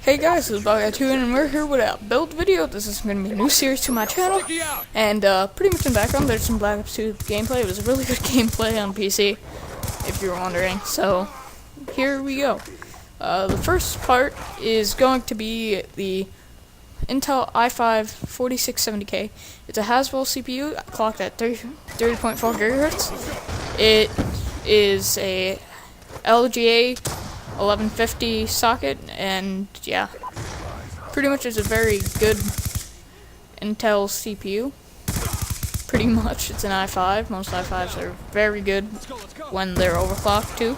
Hey guys, this is Bug2 and we're here with a build video. This is going to be a new series to my channel, and pretty much in the background there's some Black Ops 2 gameplay. It was a really good gameplay on PC, if you're wondering, so here we go. The first part is going to be the Intel i5-4670K. It's a Haswell CPU clocked at 30.4 GHz. It is a EVGA 1150 socket, and yeah, pretty much it's a very good Intel CPU. Pretty much it's an i5. Most i5s are very good when they're overclocked too.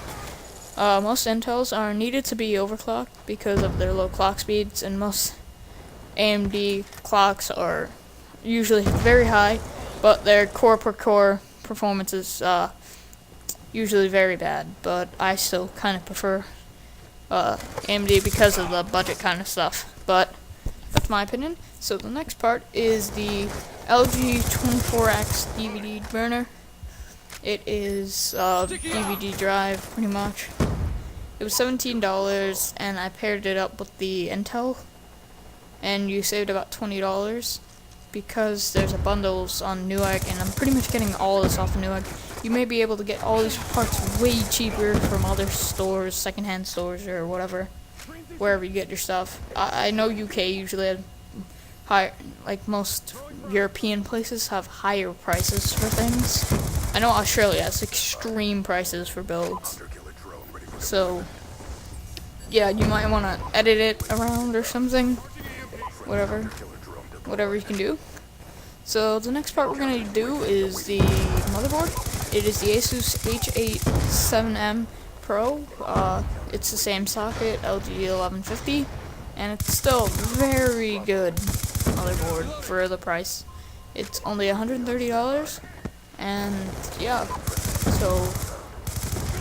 Most Intels are needed to be overclocked because of their low clock speeds, and most AMD clocks are usually very high, but their core per core performance is usually very bad. But I still kind of prefer AMD because of the budget kind of stuff, but that's my opinion. So the next part is the LG 24X DVD burner. It is a DVD drive, pretty much. It was $17, and I paired it up with the Intel, and you saved about $20 because there's a bundles on Newegg, and I'm pretty much getting all this off of Newegg. You may be able to get all these parts way cheaper from other stores, secondhand stores, or whatever, wherever you get your stuff. I know UK usually have higher, like most European places have higher prices for things. I know Australia has extreme prices for builds. So, yeah, you might want to edit it around or something. Whatever you can do. So the next part we're going to do is the motherboard. It is the Asus H87M-Pro. It's the same socket, LG 1150, and it's still very good motherboard for the price. It's only $130, and yeah, so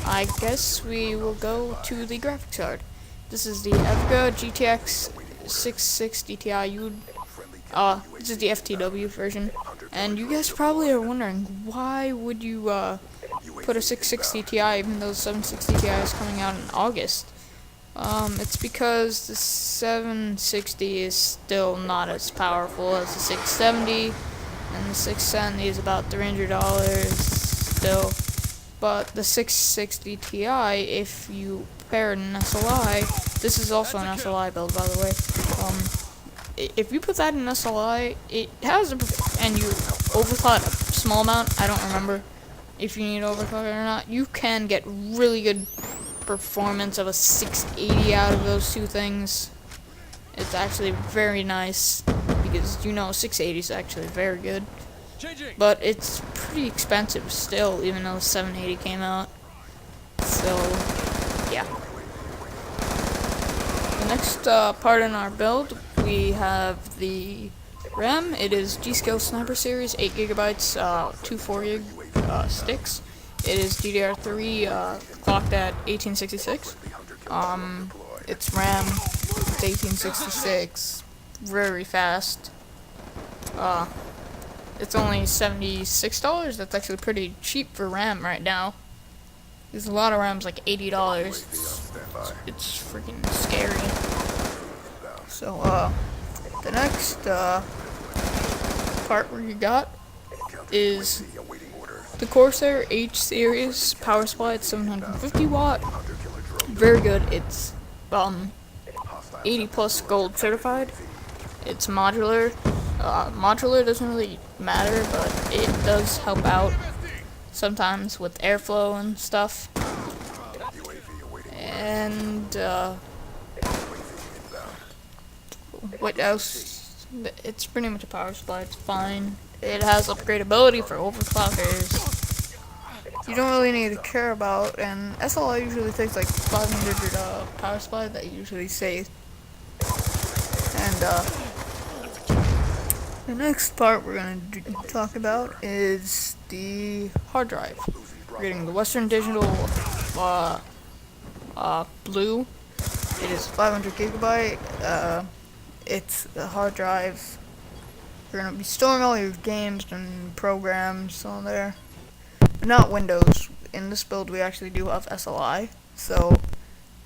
I guess we will go to the graphics card. This is the EVGA GTX 660 Ti. This is the FTW version, and you guys probably are wondering, why would you put a 660 Ti even though the 760 Ti is coming out in August? It's because the 760 is still not as powerful as the 670, and the 670 is about $300 still. But the 660 Ti, if you pair it in SLI, this is also an SLI build, by the way. If you put that in SLI, it has and you overclock a small amount, I don't remember if you need overclock or not, you can get really good performance of a 680 out of those two things. It's actually very nice, because 680 is actually very good. But it's pretty expensive still, even though 780 came out. So, yeah. The next part in our build, we have the RAM. It is G-Skill Sniper Series, 8GB, 2 4GB sticks. It is DDR3, clocked at 1866. It's RAM, it's 1866, very fast. It's only $76. That's actually pretty cheap for RAM right now. There's a lot of RAMs like $80. It's freaking scary. So, the next part we got is the Corsair H series power supply. It's 750 watt. Very good. It's 80 plus gold certified. It's modular. Modular doesn't really matter, but it does help out sometimes with airflow and stuff. And what else? It's pretty much a power supply. It's fine. It has upgradability for overclockers. You don't really need to care about, and SLI usually takes like 500 power supply that you usually say. And the next part we're going to talk about is the hard drive. We're getting the Western Digital Blue. It is 500GB. It's the hard drive. You're going to be storing all your games and programs on there, but not Windows. In this build we actually do have SLI, so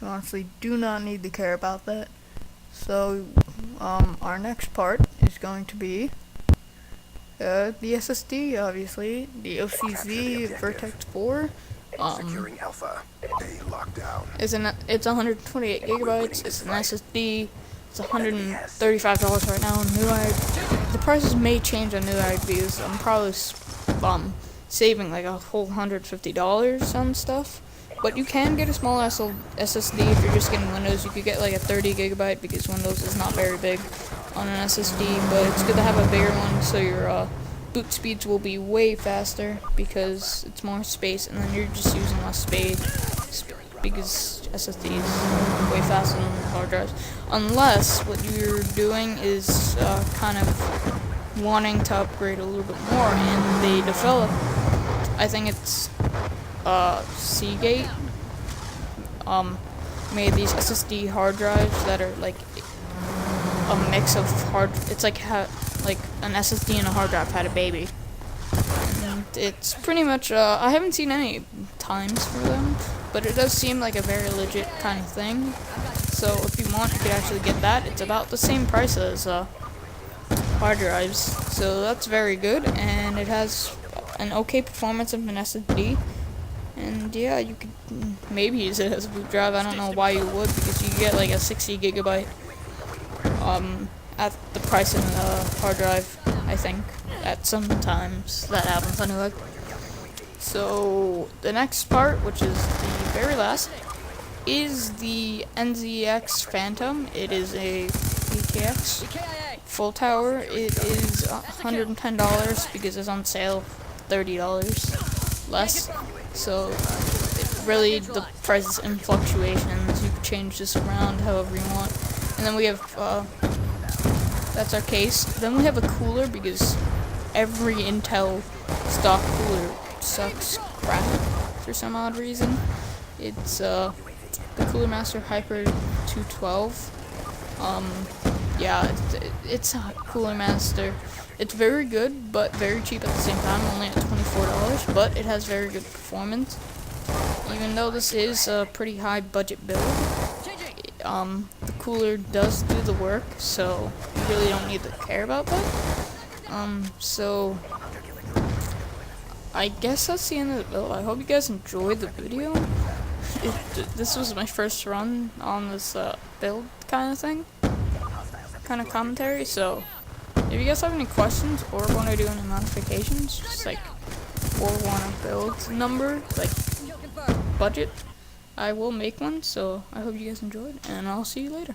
you honestly do not need to care about that. So, our next part is going to be the SSD, obviously, the OCZ Vertex 4. Securing Alpha. A lockdown. It's 128 gigabytes. It's an SSD. It's $135 right now on new iBuyers. The prices may change on new iBuyers. I'm probably saving like a whole $150 on stuff. But you can get a small SSD if you're just getting Windows. You could get like a 30 gigabyte because Windows is not very big on an SSD. But it's good to have a bigger one so your boot speeds will be way faster because it's more space, and then you're just using less space because SSDs are way faster than hard drives. Unless what you're doing is kind of wanting to upgrade a little bit more, and they develop, I think it's Seagate made these SSD hard drives that are like a mix of it's like an SSD and a hard drive had a baby, and it's pretty much I haven't seen any times for them, but it does seem like a very legit kind of thing. So if you want, you could actually get that. It's about the same price as hard drives, so that's very good, and it has an okay performance of an SSD. And yeah, you could maybe use it as a boot drive. I don't know why you would, because you get like a 60 gigabyte at the price of a hard drive. I think at sometimes that happens anyway. So the next part, which is the very last, is the NZX Phantom. It is a VTX full tower. It is $110 because it's on sale, $30 less. So really the price is in fluctuations. You can change this around however you want. And then we have that's our case. Then we have a cooler because every Intel stock cooler sucks crap for some odd reason. It's the Cooler Master Hyper 212. Yeah, it's a Cooler Master. It's very good, but very cheap at the same time, only at $24, but it has very good performance. Even though this is a pretty high budget build, the cooler does do the work, so you really don't need to care about that. So I guess that's the end of the build. I hope you guys enjoyed the video. This was my first run on this build kind of thing, kind of commentary, so if you guys have any questions or want to do any modifications, just like, or want a build number, like budget, I will make one. So I hope you guys enjoyed, and I'll see you later.